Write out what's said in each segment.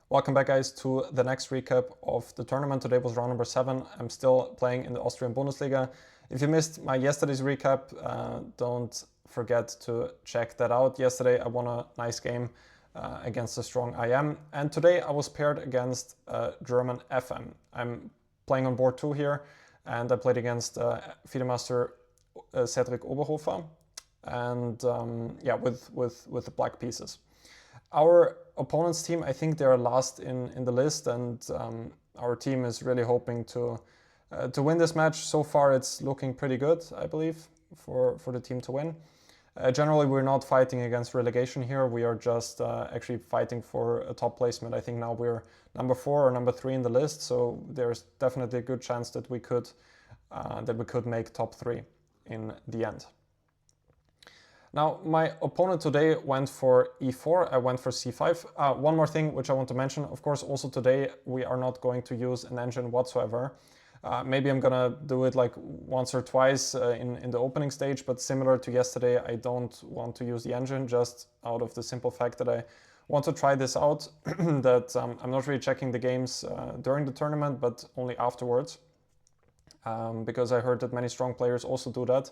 Welcome back, guys, to the next recap of the tournament. Today was round number 7. I'm still playing in the Austrian Bundesliga. If you missed my yesterday's recap, don't forget to check that out. Yesterday I won a nice game against a strong IM, and today I was paired against German FM. I'm playing on board 2 here, and I played against FIDE Master Cedric Oberhofer, and with the black pieces. Our opponent's team, I think they're last in the list, and our team is really hoping to win this match. So far it's looking pretty good, I believe, for the team to win. Generally, we're not fighting against relegation here. We are just actually fighting for a top placement. I think now we're number 4 or number 3 in the list, so there's definitely a good chance that we could make top 3 in the end. Now, my opponent today went for e4, I went for c5. One more thing which I want to mention, of course, also today we are not going to use an engine whatsoever. Maybe I'm gonna do it like once or twice in the opening stage, but similar to yesterday, I don't want to use the engine, just out of the simple fact that I want to try this out, that I'm not really checking the games during the tournament, but only afterwards, because I heard that many strong players also do that.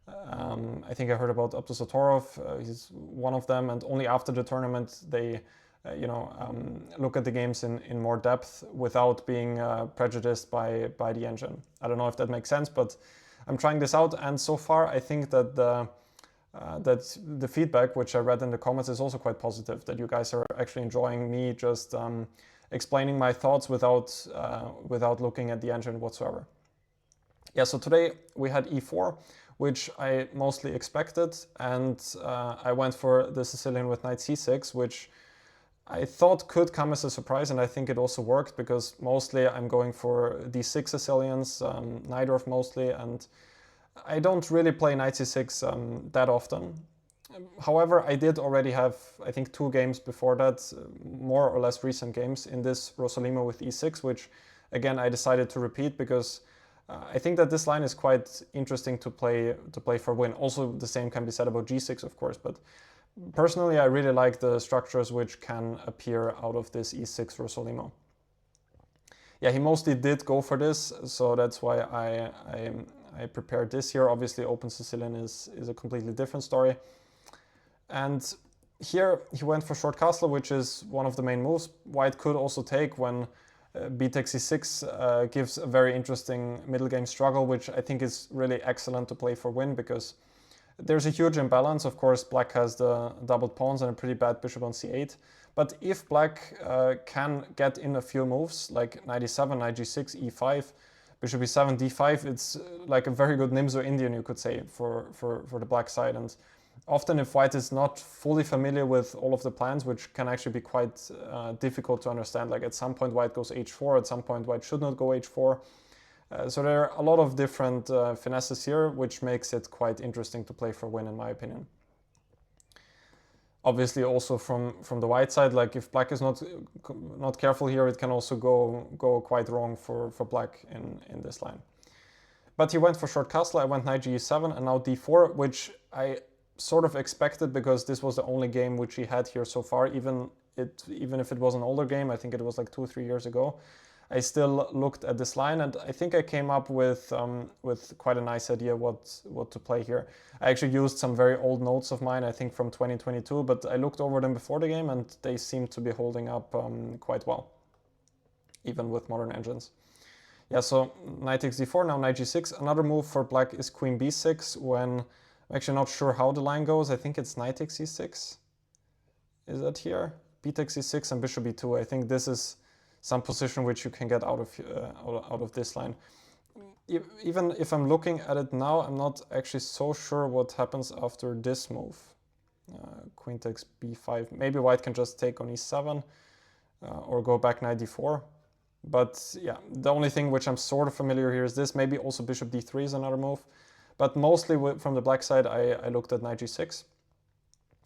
I think I heard about Satorov, he's one of them, and only after the tournament they look at the games in more depth without being prejudiced by the engine. I don't know if that makes sense, but I'm trying this out, and so far I think that the feedback which I read in the comments is also quite positive, that you guys are actually enjoying me just explaining my thoughts without looking at the engine whatsoever. Yeah, so today we had e4, which I mostly expected, and I went for the Sicilian with knight c6, which I thought could come as a surprise, and I think it also worked, because mostly I'm going for d6 Sicilians, Najdorf mostly, and I don't really play knight c6 that often. However, I did already have, I think, 2 games before that, more or less recent games in this Rosolimo with e6, which again I decided to repeat because I think that this line is quite interesting to play for win. Also, the same can be said about g6, of course, but personally I really like the structures which can appear out of this e6 Rosolimo. Yeah, he mostly did go for this, so that's why I prepared this here. Obviously, open Sicilian is a completely different story. And here he went for short castle, which is one of the main moves. White could also take when b takes c6 gives a very interesting middle game struggle, which I think is really excellent to play for win, because there's a huge imbalance. Of course, black has the doubled pawns and a pretty bad bishop on c8. But if black can get in a few moves, like knight e7, knight g6, e5, bishop e7, d5, it's like a very good Nimzo Indian, you could say, for the black side. And often if white is not fully familiar with all of the plans, which can actually be quite difficult to understand, like at some point white goes h4, at some point white should not go h4. So there are a lot of different finesses here, which makes it quite interesting to play for win, in my opinion. Obviously also from the white side, like if black is not careful here, it can also go quite wrong for black in this line. But he went for short castle, I went knight g7 and now d4, which I sort of expected, because this was the only game which he had here so far. Even if it was an older game, I think it was like 2 or 3 years ago, I still looked at this line, and I think I came up with quite a nice idea what to play here. I actually used some very old notes of mine, I think from 2022, but I looked over them before the game and they seem to be holding up quite well, even with modern engines. Yeah, so knight takes d4, now knight g6. Another move for black is queen b6, when I'm actually not sure how the line goes. I think it's knight takes e6. Is that here? B takes e6 and bishop e2. I think this is some position which you can get out of this line. Even if I'm looking at it now, I'm not actually so sure what happens after this move. Queen takes b5. Maybe white can just take on e7 or go back knight d4. But yeah, the only thing which I'm sort of familiar here is this. Maybe also bishop d3 is another move. But mostly from the black side, I looked at knight g6.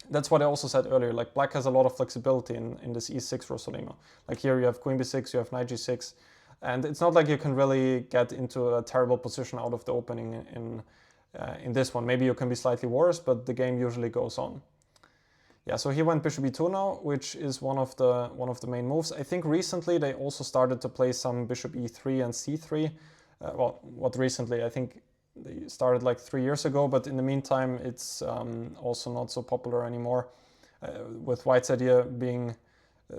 That's what I also said earlier, like black has a lot of flexibility in this e6 Rosolimo. Like here you have queen b6, you have knight g6, and it's not like you can really get into a terrible position out of the opening in this one. Maybe you can be slightly worse, but the game usually goes on. Yeah, so he went bishop e2 now, which is one of the main moves. I think recently they also started to play some bishop e3 and c3. Well, what recently? I think they started like 3 years ago, but in the meantime, it's also not so popular anymore. With White's idea being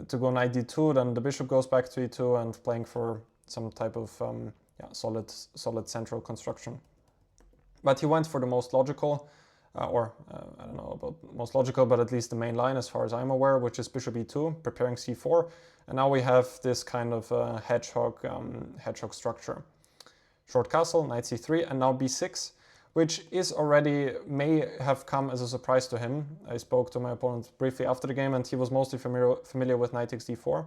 to go knight d2, then the bishop goes back to e2 and playing for some type of solid central construction. But he went for the most logical, I don't know about most logical, but at least the main line as far as I'm aware, which is bishop e2, preparing c4. And now we have this kind of hedgehog structure. Short castle, knight c3, and now b6, which is already, may have come as a surprise to him. I spoke to my opponent briefly after the game, and he was mostly familiar with knight takes d4,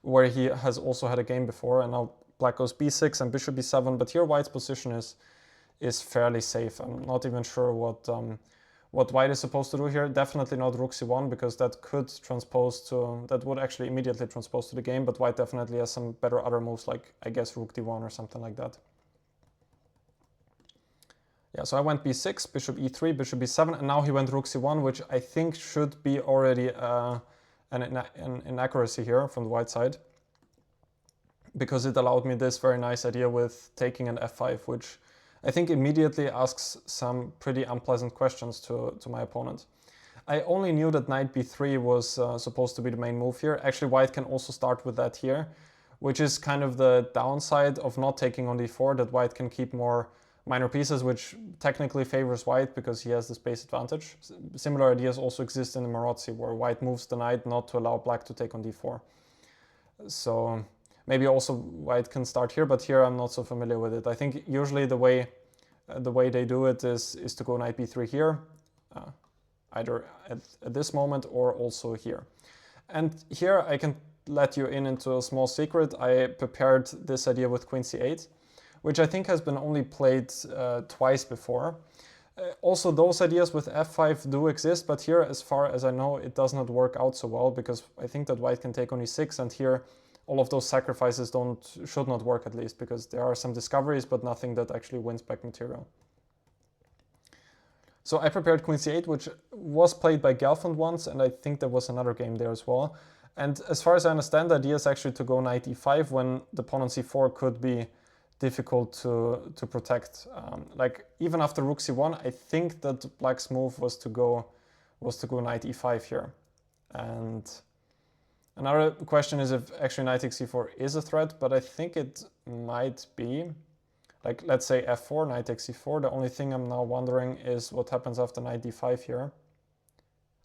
where he has also had a game before, and now black goes b6 and bishop b7, but here white's position is fairly safe. I'm not even sure what white is supposed to do here. Definitely not rook c1, because that would actually immediately transpose to the game, but white definitely has some better other moves, like I guess rook d1 or something like that. Yeah, so I went b6, bishop e3, bishop b7, and now he went rook c1, which I think should be already an inaccuracy here from the white side, because it allowed me this very nice idea with taking an f5, which I think immediately asks some pretty unpleasant questions to my opponent. I only knew that knight b3 was supposed to be the main move here. Actually, white can also start with that here, which is kind of the downside of not taking on d4, that white can keep more minor pieces, which technically favors white because he has the space advantage. Similar ideas also exist in the Marozzi, where white moves the knight not to allow black to take on d4. So maybe also white can start here, but here I'm not so familiar with it. I think usually the way they do it is to go knight b3 here, either at this moment or also here. And here I can let you into a small secret. I prepared this idea with queen c8, which I think has been only played twice before. Also, those ideas with f5 do exist, but here, as far as I know, it does not work out so well, because I think that white can take on e6, and here all of those sacrifices should not work, at least, because there are some discoveries, but nothing that actually wins back material. So I prepared queen c8, which was played by Gelfand once, and I think there was another game there as well. And as far as I understand, the idea is actually to go knight e5 when the pawn on c4 could be difficult to protect. Like even after rook c1, I think that black's move was to go knight e5 here. And another question is if actually knight takes c4 is a threat, but I think it might be. Like let's say f4, knight takes c4. The only thing I'm now wondering is what happens after knight d5 here.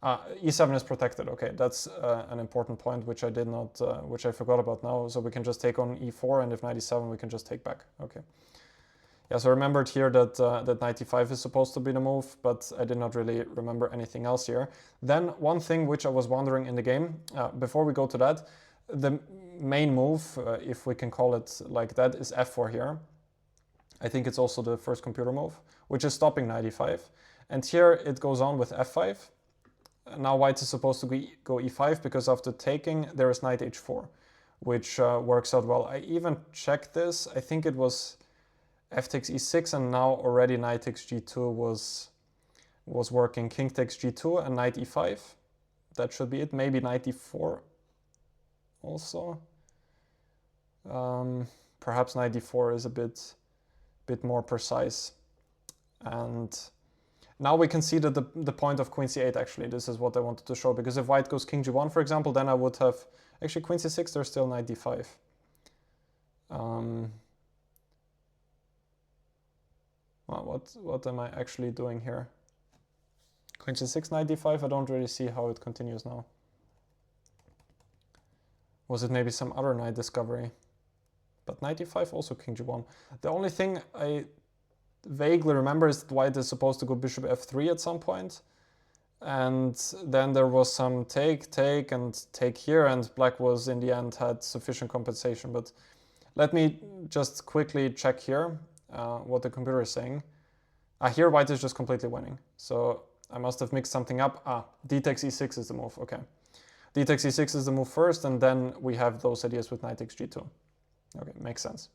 E7 is protected. Okay, that's an important point which I did not, which I forgot about now. So we can just take on e4, and if knight e7, we can just take back. Okay. Yeah, so I remembered here that that knight e5 is supposed to be the move, but I did not really remember anything else here. Then one thing which I was wondering in the game, before we go to that, the main move, if we can call it like that, is f4 here. I think it's also the first computer move, which is stopping knight e5. And here it goes on with f5. Now white is supposed to go e5, because after taking there is knight h4, which works out well. I even checked this. I think it was f takes e6, and now already knight takes g2 was working. King takes g2 and knight e5. That should be it. Maybe knight e4 also. Perhaps knight d4 is a bit more precise. And now we can see that the point of queen c8, actually, this is what I wanted to show, because if white goes king g1, for example, then I would have, actually queen c6, there's still knight d5. Well, what am I actually doing here? Queen c6, knight d5, I don't really see how it continues now. Was it maybe some other knight discovery? But knight d5, also king g1. The only thing I vaguely remember is that white is supposed to go bishop f3 at some point, and then there was some take and take here, and black was in the end had sufficient compensation. But let me just quickly check here what the computer is saying. Here white is just completely winning, so I must have mixed something up. D takes e6 is the move. Okay, D takes e6 is the move first, and then we have those ideas with knight takes g2. Okay, makes sense.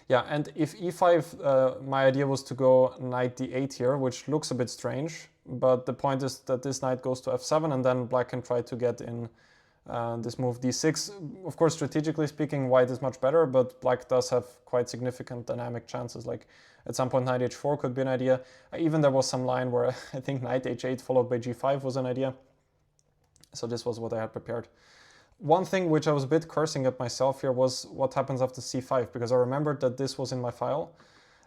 Yeah, and if e5, my idea was to go knight d8 here, which looks a bit strange, but the point is that this knight goes to f7, and then black can try to get in this move d6. Of course, strategically speaking, white is much better, but black does have quite significant dynamic chances. Like at some point, knight h4 could be an idea. Even there was some line where I think knight h8 followed by g5 was an idea. So this was what I had prepared. One thing which I was a bit cursing at myself here was what happens after c5, because I remembered that this was in my file,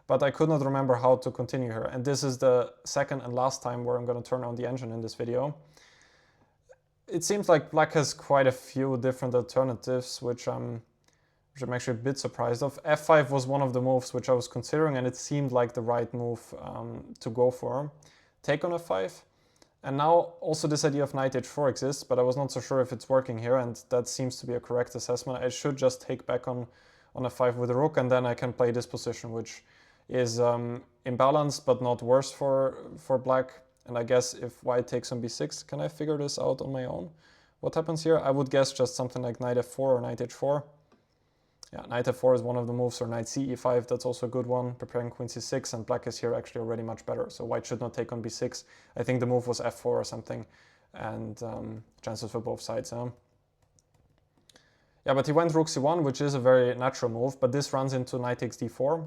but I could not remember how to continue here. And this is the second and last time where I'm going to turn on the engine in this video. It seems like black has quite a few different alternatives, which I'm actually a bit surprised of. f5 was one of the moves which I was considering, and it seemed like the right move to go for. Take on f5. And now also this idea of knight h4 exists, but I was not so sure if it's working here, and that seems to be a correct assessment. I should just take back on f5 with the rook, and then I can play this position, which is imbalanced but not worse for black. And I guess if white takes on b6, can I figure this out on my own? What happens here? I would guess just something like knight f4 or knight h4. Yeah, knight f4 is one of the moves, or knight c e5, that's also a good one, preparing queen c6, and black is here actually already much better. So white should not take on b6. I think the move was f4 or something, and chances for both sides. Yeah, but he went rook c1, which is a very natural move, but this runs into knight takes d4,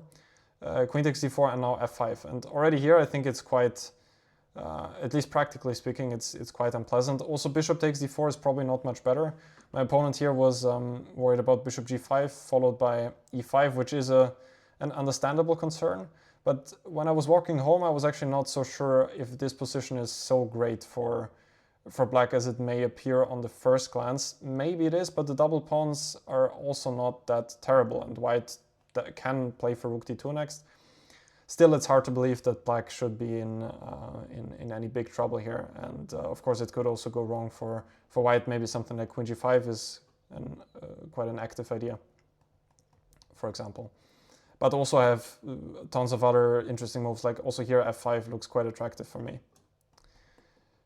queen takes d4, and now f5. And already here I think it's quite, at least practically speaking, it's quite unpleasant. Also bishop takes d4 is probably not much better. My opponent here was worried about bishop g5 followed by e5, which is an understandable concern. But when I was walking home, I was actually not so sure if this position is so great for black as it may appear on the first glance. Maybe it is, but the double pawns are also not that terrible, and white can play for rook d2 next. Still, it's hard to believe that black should be in any big trouble here, and of course it could also go wrong for white. Maybe something like queen g5 is quite an active idea, for example. But also I have tons of other interesting moves, like also here f5 looks quite attractive for me.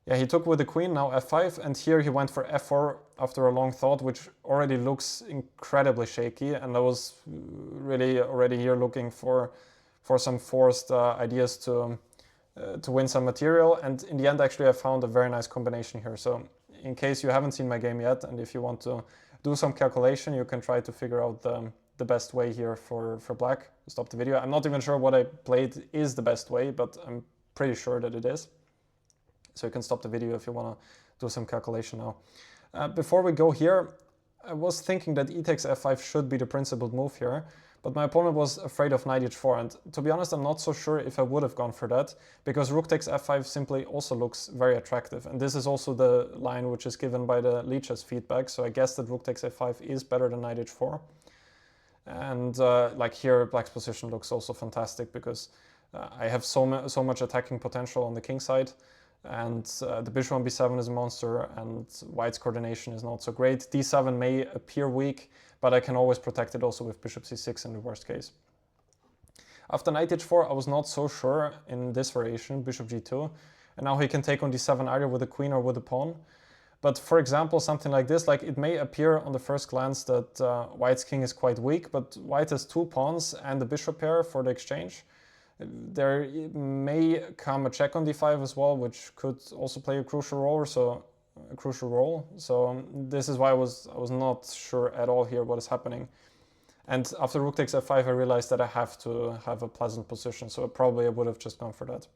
Yeah, he took with the queen, now f5, and here he went for f4 after a long thought, which already looks incredibly shaky, and I was really already here looking for some forced ideas to win some material, and in the end actually I found a very nice combination here. So in case you haven't seen my game yet, and if you want to do some calculation, you can try to figure out the best way here for black. Stop the video. I'm not even sure what I played is the best way, but I'm pretty sure that it is. So you can stop the video if you want to do some calculation now. Before we go here, I was thinking that e takes f5 should be the principled move here, but my opponent was afraid of knight h4, and to be honest, I'm not so sure if I would have gone for that, because rook takes f5 simply also looks very attractive, and this is also the line which is given by the lichess feedback, so I guess that rook takes f5 is better than knight h4. And like here, black's position looks also fantastic, because I have so much attacking potential on the king side, and the bishop on b7 is a monster, and white's coordination is not so great. d7 may appear weak, but I can always protect it also with bishop c6 in the worst case. After knight h4, I was not so sure in this variation, bishop g2, and now he can take on d7 either with a queen or with a pawn. But for example, something like this, like it may appear on the first glance that white's king is quite weak, but white has two pawns and a bishop pair for the exchange. There may come a check on d5 as well, which could also play a crucial role. So this is why I was not sure at all here what is happening. And after rook takes f5, I realized that I have to have a pleasant position, so probably I would have just gone for that.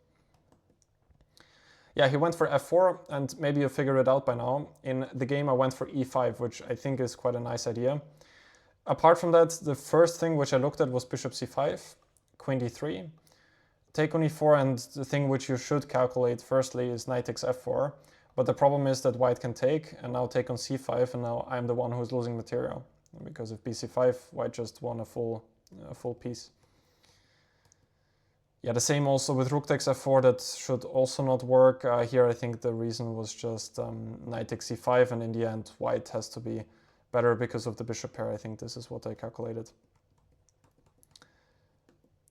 Yeah, he went for f4, and maybe you figured it out by now. In the game I went for e5, which I think is quite a nice idea. Apart from that, the first thing which I looked at was bishop c5, queen d3, take on e4, and the thing which you should calculate firstly is knight takes f4. But the problem is that white can take, and now take on c5, and now I'm the one who's losing material. Because if bc5, white just won a full piece. Yeah, the same also with rook takes f4, that should also not work. Here I think the reason was just knight takes c5, and in the end white has to be better because of the bishop pair. I think this is what I calculated.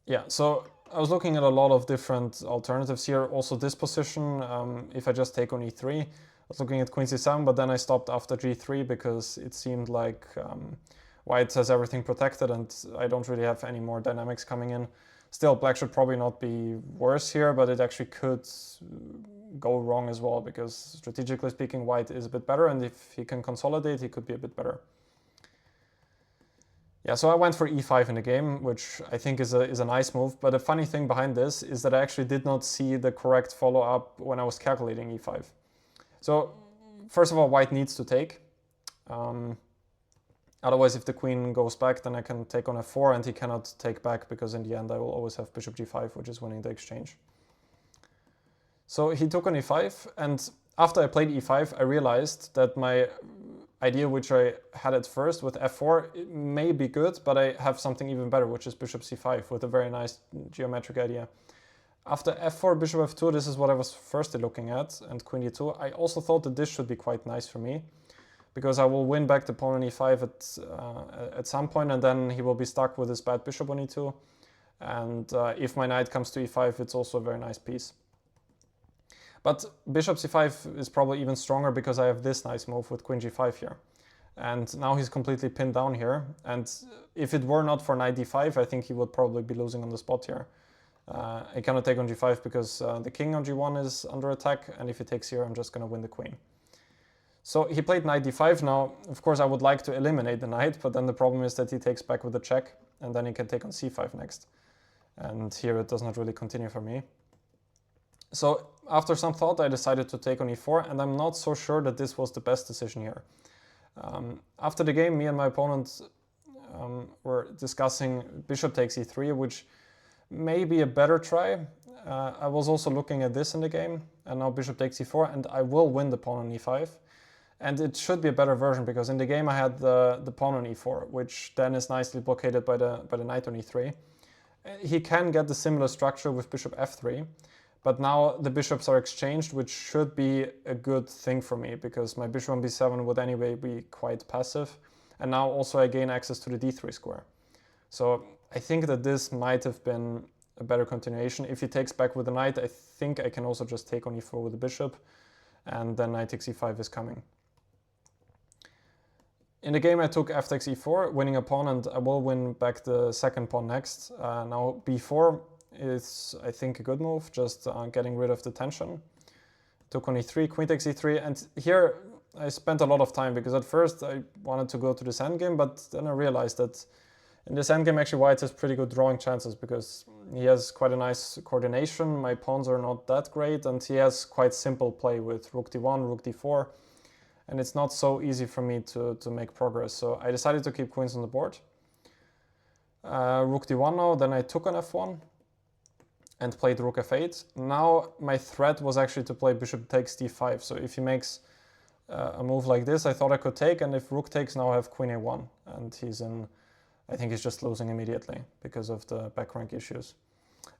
Yeah, so I was looking at a lot of different alternatives here. Also this position, if I just take on e3, I was looking at queen c7, but then I stopped after g3 because it seemed like white has everything protected and I don't really have any more dynamics coming in. Still, black should probably not be worse here, but it actually could go wrong as well, because strategically speaking, white is a bit better, and if he can consolidate, he could be a bit better. Yeah, so I went for e5 in the game, which I think is a nice move, but the funny thing behind this is that I actually did not see the correct follow-up when I was calculating e5. So, first of all, white needs to take. Otherwise, if the queen goes back, then I can take on f4, and he cannot take back, because in the end I will always have bishop g5, which is winning the exchange. So he took on e5, and after I played e5, I realized that my idea, which I had at first with f4, it may be good, but I have something even better, which is bishop c5 with a very nice geometric idea. After f4, bishop f2, this is what I was firstly looking at, and queen e2. I also thought that this should be quite nice for me, because I will win back the pawn on e5 at some point, and then he will be stuck with his bad bishop on e2. And if my knight comes to e5, it's also a very nice piece. But bishop c5 is probably even stronger, because I have this nice move with queen g5 here. And now he's completely pinned down here. And if it were not for knight d5, I think he would probably be losing on the spot here. I cannot take on g5 because the king on g1 is under attack, and if he takes here, I'm just going to win the queen. So he played knight d5. Now, of course, I would like to eliminate the knight, but then the problem is that he takes back with a check, and then he can take on c5 next. And here it does not really continue for me. So after some thought, I decided to take on e4, and I'm not so sure that this was the best decision here. After the game, me and my opponent were discussing bishop takes e3, which may be a better try. I was also looking at this in the game, and now bishop takes e4, and I will win the pawn on e5. And it should be a better version, because in the game I had the pawn on e4, which then is nicely blockaded by the knight on e3. He can get the similar structure with bishop f3, but now the bishops are exchanged, which should be a good thing for me, because my bishop on b7 would anyway be quite passive. And now also I gain access to the d3 square. So I think that this might have been a better continuation. If he takes back with the knight, I think I can also just take on e4 with the bishop, and then knight takes e5 is coming. In the game I took f takes e4, winning a pawn, and I will win back the second pawn next. Now b4 is, I think, a good move, just getting rid of the tension. Took on e3, queen takes e3, and here I spent a lot of time, because at first I wanted to go to this endgame, but then I realized that in this endgame actually white has pretty good drawing chances, because he has quite a nice coordination, my pawns are not that great, and he has quite simple play with rook d1, rook d4, and it's not so easy for me to make progress. So I decided to keep queens on the board. Rook d1 now, then I took on f1 and played rook f8. Now my threat was actually to play bishop takes d5. So if he makes a move like this, I thought I could take, and if rook takes, now I have queen a1, and he's in, I think he's just losing immediately because of the back rank issues.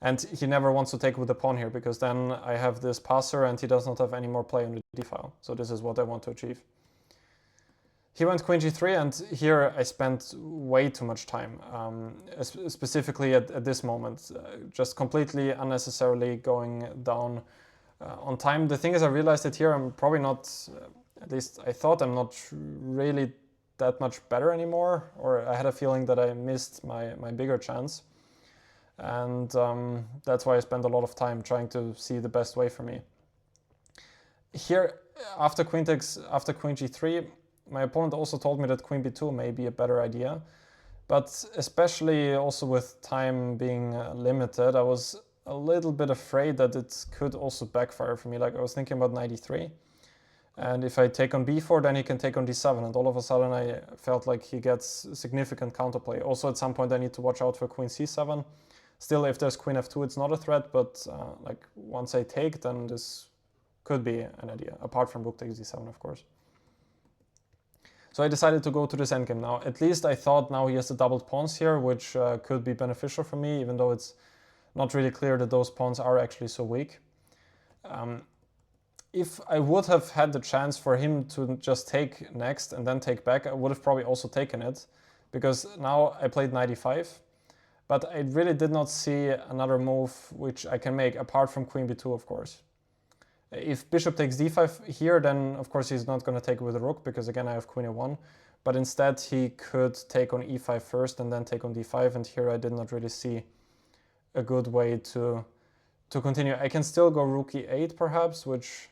And he never wants to take with the pawn here, because then I have this passer and he does not have any more play on the d-file. So this is what I want to achieve. He went queen g3, and here I spent way too much time, specifically at this moment, just completely unnecessarily going down on time. The thing is, I realized that here I'm probably not, at least I thought I'm not really that much better anymore, or I had a feeling that I missed my bigger chance. And that's why I spent a lot of time trying to see the best way for me. Here, after queen g3, my opponent also told me that queen b2 may be a better idea, but especially also with time being limited, I was a little bit afraid that it could also backfire for me. Like, I was thinking about knight e3, and if I take on b4, then he can take on d7, and all of a sudden I felt like he gets significant counterplay. Also, at some point I need to watch out for queen c7. Still, if there's queen f2, it's not a threat, but like once I take, then this could be an idea, apart from rook takes d7, of course. So I decided to go to this endgame now. At least I thought now he has the doubled pawns here, which could be beneficial for me, even though it's not really clear that those pawns are actually so weak. If I would have had the chance for him to just take next and then take back, I would have probably also taken it, because now I played knight e5. But I really did not see another move which I can make, apart from queen b2, of course. If bishop takes d5 here, then of course he's not going to take with the rook, because again I have queen a1. but instead he could take on e5 first and then take on d5, and here I did not really see a good way to continue. I can still go rook e8 perhaps, which,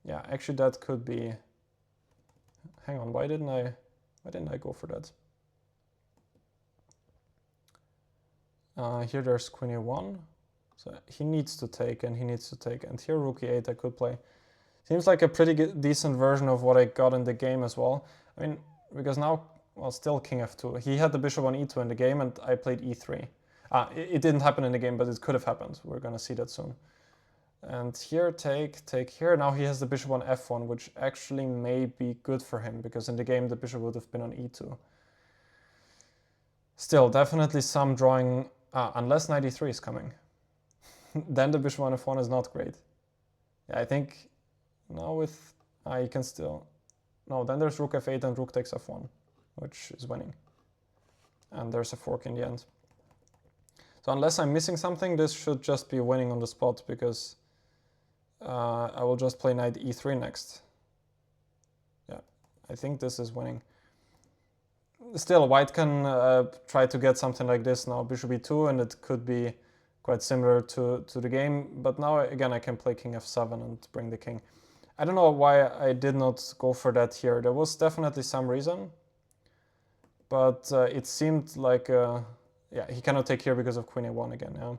yeah, actually that could be, hang on, why didn't I go for that? Here there's queen e1, so he needs to take and he needs to take, and here rook e8 I could play. Seems like a pretty decent version of what I got in the game as well. I mean, because now, well, still king f2. He had the bishop on e2 in the game and I played e3. It didn't happen in the game, but it could have happened. We're gonna see that soon. And here take here. Now he has the bishop on f1, which actually may be good for him, because in the game the bishop would have been on e2. Still, definitely some drawing, unless knight e3 is coming. Then the bishop on f1 is not great. Yeah, I think now with, you can still, no, then there's rook f8 and rook takes f1, which is winning. And there's a fork in the end. So unless I'm missing something, this should just be winning on the spot, because I will just play knight e3 next. Yeah, I think this is winning. Still, white can try to get something like this now, bishop e2, and it could be quite similar to the game. But now, again, I can play king f7 and bring the king. I don't know why I did not go for that here. There was definitely some reason, but it seemed like, yeah, he cannot take here because of queen a1 again. Yeah?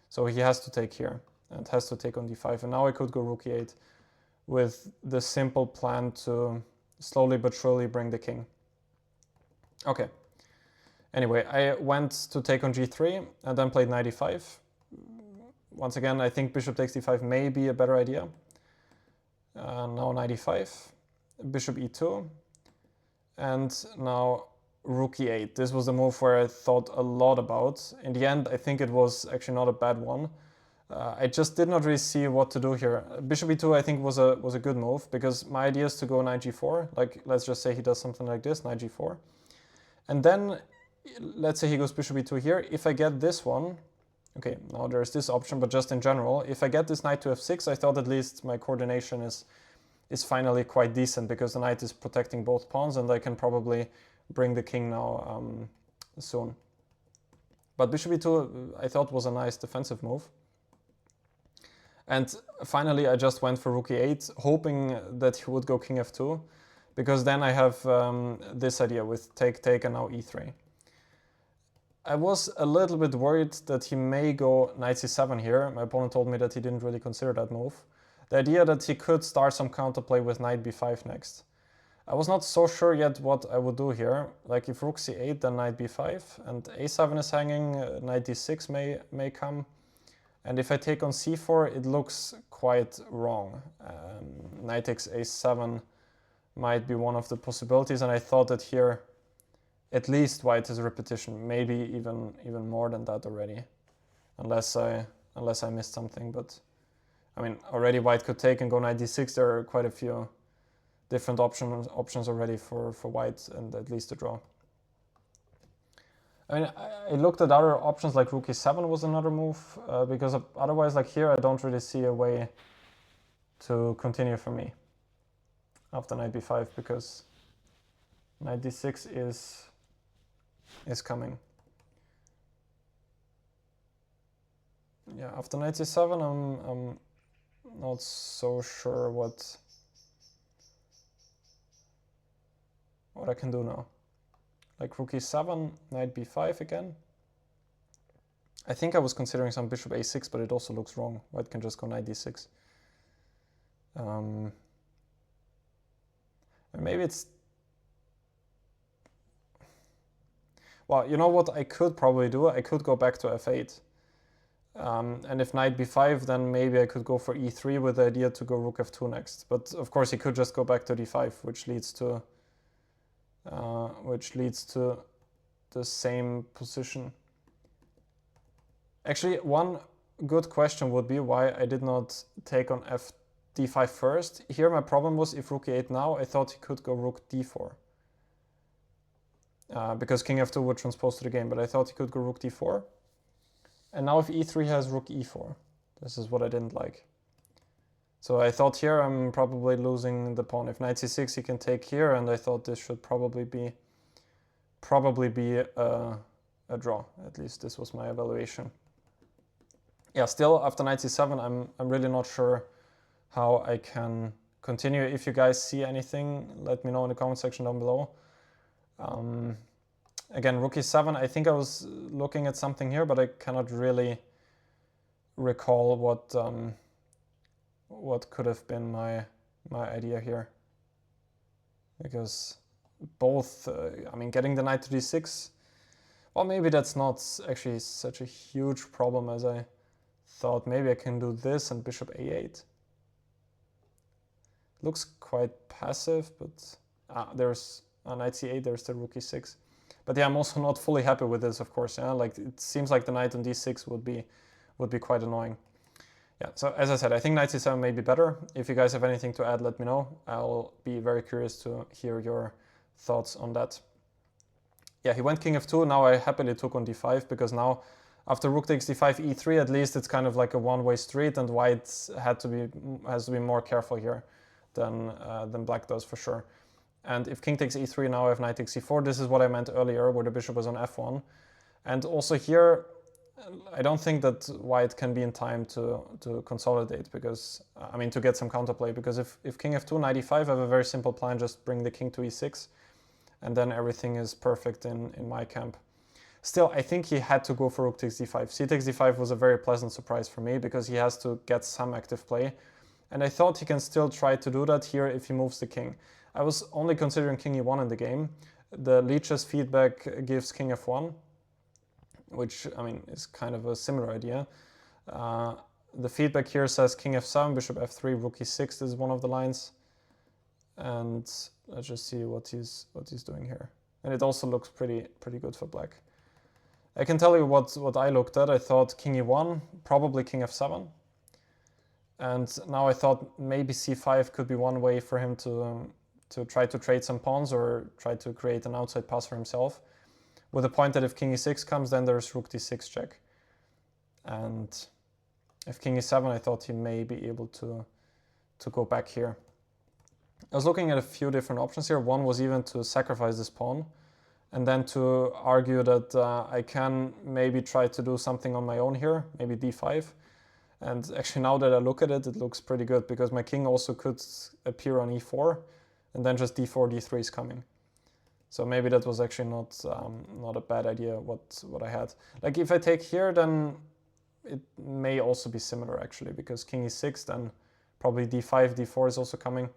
So he has to take here and has to take on d5. And now I could go rook e8 with the simple plan to slowly but surely bring the king. Okay. Anyway, I went to take on g3 and then played knight e5. Once again, I think bishop takes d5 may be a better idea. Now knight e5, bishop e2, and now rook e8. This was the move where I thought a lot about. In the end, I think it was actually not a bad one. I just did not really see what to do here. Bishop e2 I think was a good move, because my idea is to go knight g4. Like, let's just say he does something like this, knight g4. And then, let's say he goes bishop e2 here. If I get this one, okay, now there's this option, but just in general, if I get this knight to f6, I thought at least my coordination is finally quite decent, because the knight is protecting both pawns, and I can probably bring the king now soon. But bishop e2 I thought was a nice defensive move. And finally I just went for rook e8, hoping that he would go king f2, because then I have this idea with take, take, and now e3. I was a little bit worried that he may go knight c7 here. My opponent told me that he didn't really consider that move. The idea that he could start some counterplay with knight b5 next. I was not so sure yet what I would do here. Like, if rook c8, then knight b5, and a7 is hanging, knight d6 may come. And if I take on c4, it looks quite wrong. Knight takes a7 might be one of the possibilities, and I thought that here at least white is a repetition, maybe even more than that already, unless I missed something. But I mean, already white could take and go knight d6. There are quite a few different options already for white, and at least a draw. I mean, I looked at other options, like rook e7 was another move, because otherwise, like here, I don't really see a way to continue for me after knight b5, because knight d6 is coming. Yeah, after knight c7, I'm not so sure what I can do now. Like rook e7, knight b5 again. I think I was considering some bishop a6, but it also looks wrong. White can just go knight d6. Maybe it's... Well, you know what I could probably do? I could go back to f8. And if knight b5, then maybe I could go for e3 with the idea to go rook f2 next. But of course, he could just go back to d5, which leads to the same position. Actually, one good question would be why I did not take on d5 first. Here my problem was, if rook e8 now, I thought he could go rook d4. Because king f2 would transpose to the game, but I thought he could go rook d4. And now if e3 has rook e4. This is what I didn't like. So I thought here I'm probably losing the pawn. If knight c6 he can take here, and I thought this should probably be a draw. At least this was my evaluation. Yeah, still after knight c7 I'm really not sure how I can continue. If you guys see anything, let me know in the comment section down below. Again, rook e7, I think I was looking at something here, but I cannot really recall what could have been my idea here. Because both, I mean, getting the knight to d6, well, maybe that's not actually such a huge problem as I thought. Maybe I can do this and bishop a8. Looks quite passive, but there's knight c8, there's the rook e6. But yeah, I'm also not fully happy with this, of course. Yeah, like it seems like the knight on d6 would be quite annoying. Yeah, so as I said, I think knight c7 may be better. If you guys have anything to add, let me know. I'll be very curious to hear your thoughts on that. Yeah, he went king f2. Now I happily took on d5 because now after rook takes d5, e3, at least it's kind of like a one-way street, and white has to be more careful here than black does for sure. And if king takes e3, now I have knight takes e4. This is what I meant earlier, where the bishop was on f1. And also here, I don't think that white can be in time to consolidate, because, I mean, to get some counterplay, because if king f2, knight e5, I have a very simple plan, just bring the king to e6, and then everything is perfect in my camp. Still, I think he had to go for rook takes d5. C takes d5 was a very pleasant surprise for me, because he has to get some active play. And I thought he can still try to do that here if he moves the king. I was only considering king e1 in the game. The lichess feedback gives king f1, which, I mean, is kind of a similar idea. The feedback here says king f7, bishop f3, rook e6. This is one of the lines. And let's just see what he's doing here. And it also looks pretty good for black. I can tell you what I looked at. I thought king e1, probably king f7. And now I thought maybe c5 could be one way for him to try to trade some pawns or try to create an outside pass for himself. With the point that if king e6 comes, then there's rook d6 check. And if king e7, I thought he may be able to go back here. I was looking at a few different options here. One was even to sacrifice this pawn, and then to argue that I can maybe try to do something on my own here, maybe d5. And actually, now that I look at it, it looks pretty good, because my king also could appear on e4, and then just d4, d3 is coming. So maybe that was actually not a bad idea what I had. Like if I take here, then it may also be similar actually, because king e6, then probably d5, d4 is also coming.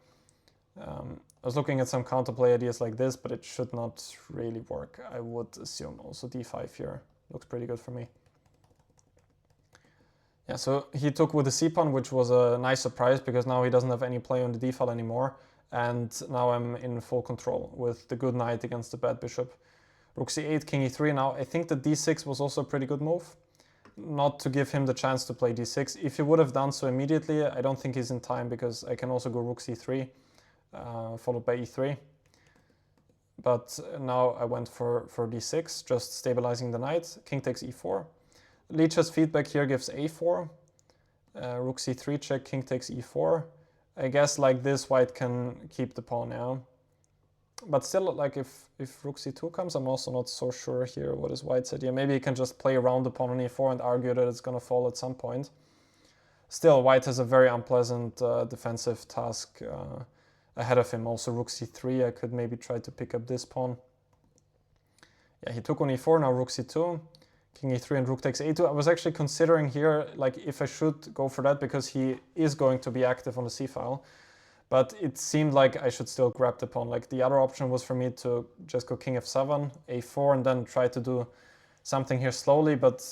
I was looking at some counterplay ideas like this, but it should not really work. I would assume also d5 here looks pretty good for me. Yeah, so he took with the c-pawn, which was a nice surprise, because now he doesn't have any play on the d-file anymore. And now I'm in full control with the good knight against the bad bishop. Rook c8, king e3. Now I think the d6 was also a pretty good move. Not to give him the chance to play d6. If he would have done so immediately, I don't think he's in time, because I can also go rook c3, followed by e3. But now I went for d6, just stabilizing the knight. King takes e4. Lichess feedback here gives a4. Rook c3 check, king takes e4. I guess like this, white can keep the pawn now. But still, like if rook c2 comes, I'm also not so sure here what is white's idea. Maybe he can just play around the pawn on e4 and argue that it's going to fall at some point. Still, white has a very unpleasant defensive task ahead of him. Also rook c3, I could maybe try to pick up this pawn. Yeah, he took on e4, now rook c2. King e3 and rook takes a2. I was actually considering here, like, if I should go for that, because he is going to be active on the c-file. But it seemed like I should still grab the pawn. Like, the other option was for me to just go king f7, a4, and then try to do something here slowly. But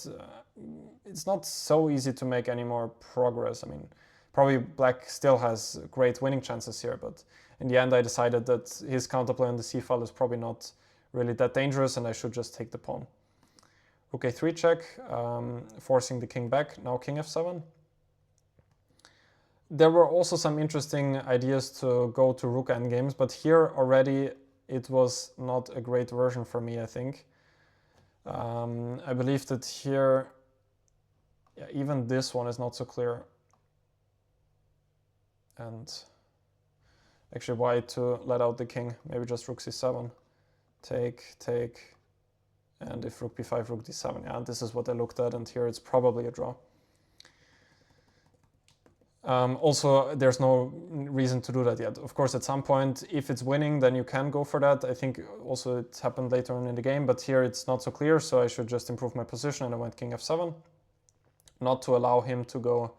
it's not so easy to make any more progress. I mean, probably black still has great winning chances here. But in the end, I decided that his counterplay on the c-file is probably not really that dangerous, and I should just take the pawn. Rook a3 check, forcing the king back. Now king f7. There were also some interesting ideas to go to rook endgames, but here already it was not a great version for me, I think. I believe that here, yeah, even this one is not so clear. and actually white to let out the king. Maybe just rook c7, take, and if rook b5, rook d7. Yeah, this is what I looked at, and here it's probably a draw. Also, there's no reason to do that yet. Of course, at some point, if it's winning, then you can go for that. I think also it happened later on in the game, but here it's not so clear, so I should just improve my position, and I went king f7, not to allow him to go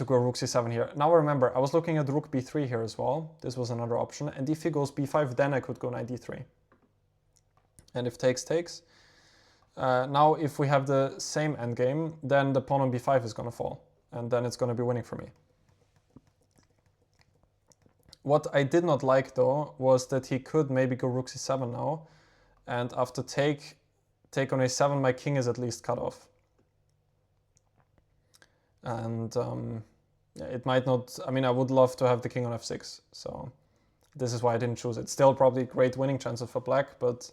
rook c7 here. Now remember, I was looking at rook b3 here as well. This was another option, and if he goes b5, then I could go knight d3. And if takes. Now, if we have the same endgame, then the pawn on b5 is going to fall, and then it's going to be winning for me. What I did not like, though, was that he could maybe go rook c7 now, and after take on a7, my king is at least cut off. And it might not, I mean, I would love to have the king on f6, so this is why I didn't choose it. Still probably great winning chances for black, but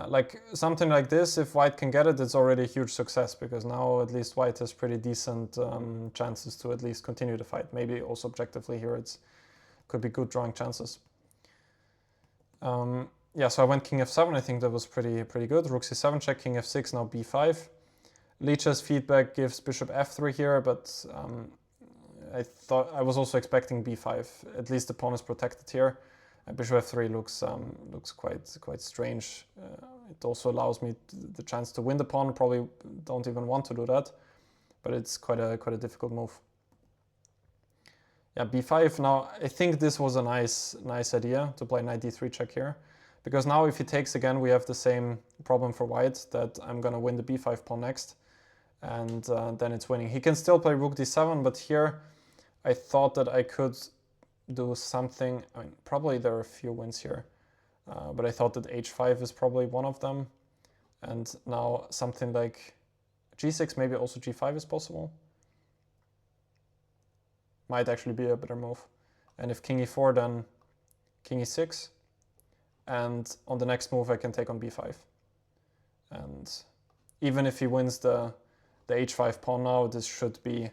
like something like this, if white can get it, it's already a huge success, because now at least white has pretty decent chances to at least continue the fight. Maybe also objectively here it's could be good drawing chances. Yeah, so I went king f7. I think that was pretty good. Rook c7 check, king f6, now b5. Lichess feedback gives bishop f3 here, but I was also expecting b5. At least the pawn is protected here. Bishop f3 looks quite strange. It also allows me the chance to win the pawn. Probably don't even want to do that, but it's quite a difficult move. Yeah, b5. Now I think this was a nice idea to play knight d3 check here, because now if he takes again, we have the same problem for white, that I'm gonna win the b5 pawn next, and then it's winning. He can still play rook d7, but here I thought that I could do something. I mean, probably there are a few wins here, but I thought that h5 is probably one of them, and now something like g6, maybe also g5 is possible. Might actually be a better move. And if king e4, then king e6, and on the next move I can take on b5. And even if he wins the h5 pawn now, this should be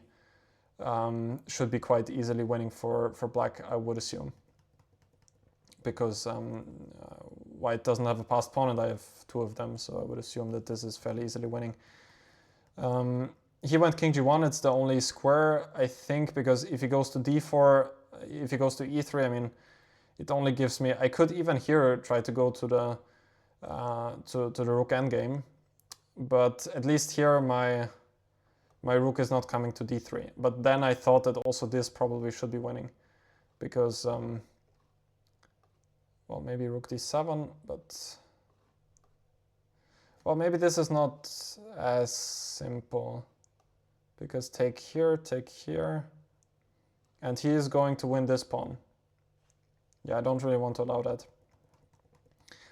quite easily winning for black, I would assume, because white doesn't have a passed pawn and I have two of them, so I would assume that this is fairly easily winning. He went king g1. It's the only square, I think, because if he goes to d4, if he goes to e3, I mean, it only gives me, I could even here try to go to the rook endgame, but at least here my rook is not coming to d3. But then I thought that also this probably should be winning, because, well, maybe rook d7, but, well, maybe this is not as simple, because take here, and he is going to win this pawn. Yeah, I don't really want to allow that.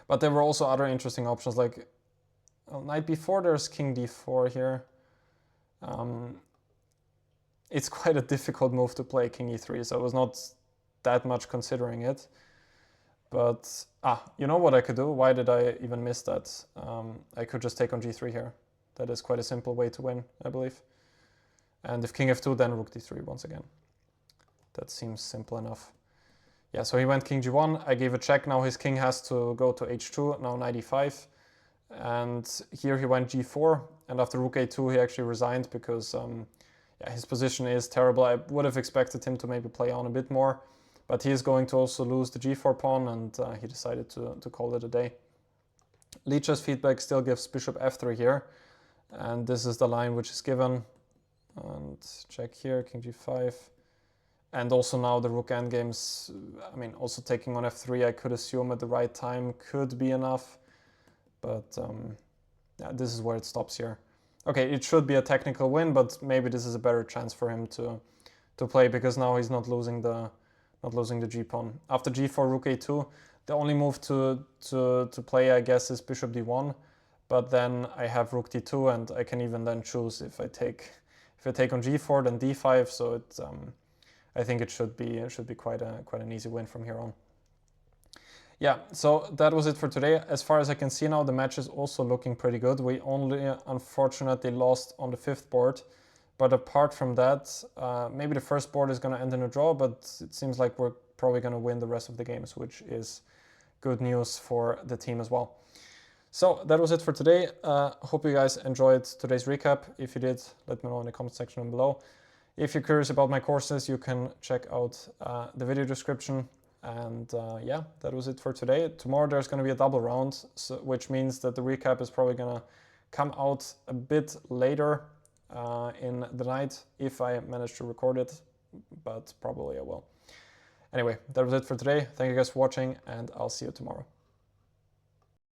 But there were also other interesting options, like, well, knight b4, there's king d4 here. It's quite a difficult move to play king e3, so I was not that much considering it. But, you know what I could do? Why did I even miss that? I could just take on g3 here. That is quite a simple way to win, I believe. And if king f2, then rook d3 once again. That seems simple enough. Yeah, so he went king g1. I gave a check. Now his king has to go to h2, now knight e5. And here he went g4. And after rook a2, he actually resigned, because yeah, his position is terrible. I would have expected him to maybe play on a bit more, but he is going to also lose the g4 pawn, and he decided to call it a day. Lichess feedback still gives bishop f3 here, and this is the line which is given. And check here, king g5. And also now the rook endgames, I mean, also taking on f3, I could assume at the right time could be enough. But yeah, this is where it stops here. Okay, it should be a technical win, but maybe this is a better chance for him to play, because now he's not losing the g pawn. After g4, rook a2, the only move to play, I guess, is bishop d1. But then I have rook d2, and I can even then choose if I take on g4, then d5. So it, I think it should be quite an easy win from here on. Yeah, so that was it for today. As far as I can see now, the match is also looking pretty good. We only unfortunately lost on the 5th board, But apart from that, maybe the first board is going to end in a draw, but it seems like we're probably going to win the rest of the games, which is good news for the team as well. So that was it for today. Hope you guys enjoyed today's recap. If you did, let me know in the comment section down below. If you're curious about my courses, you can check out the video description. And yeah, that was it for today. Tomorrow there's going to be a double round, which means that the recap is probably going to come out a bit later in the night if I manage to record it, but probably I will. Anyway, that was it for today. Thank you guys for watching, and I'll see you tomorrow.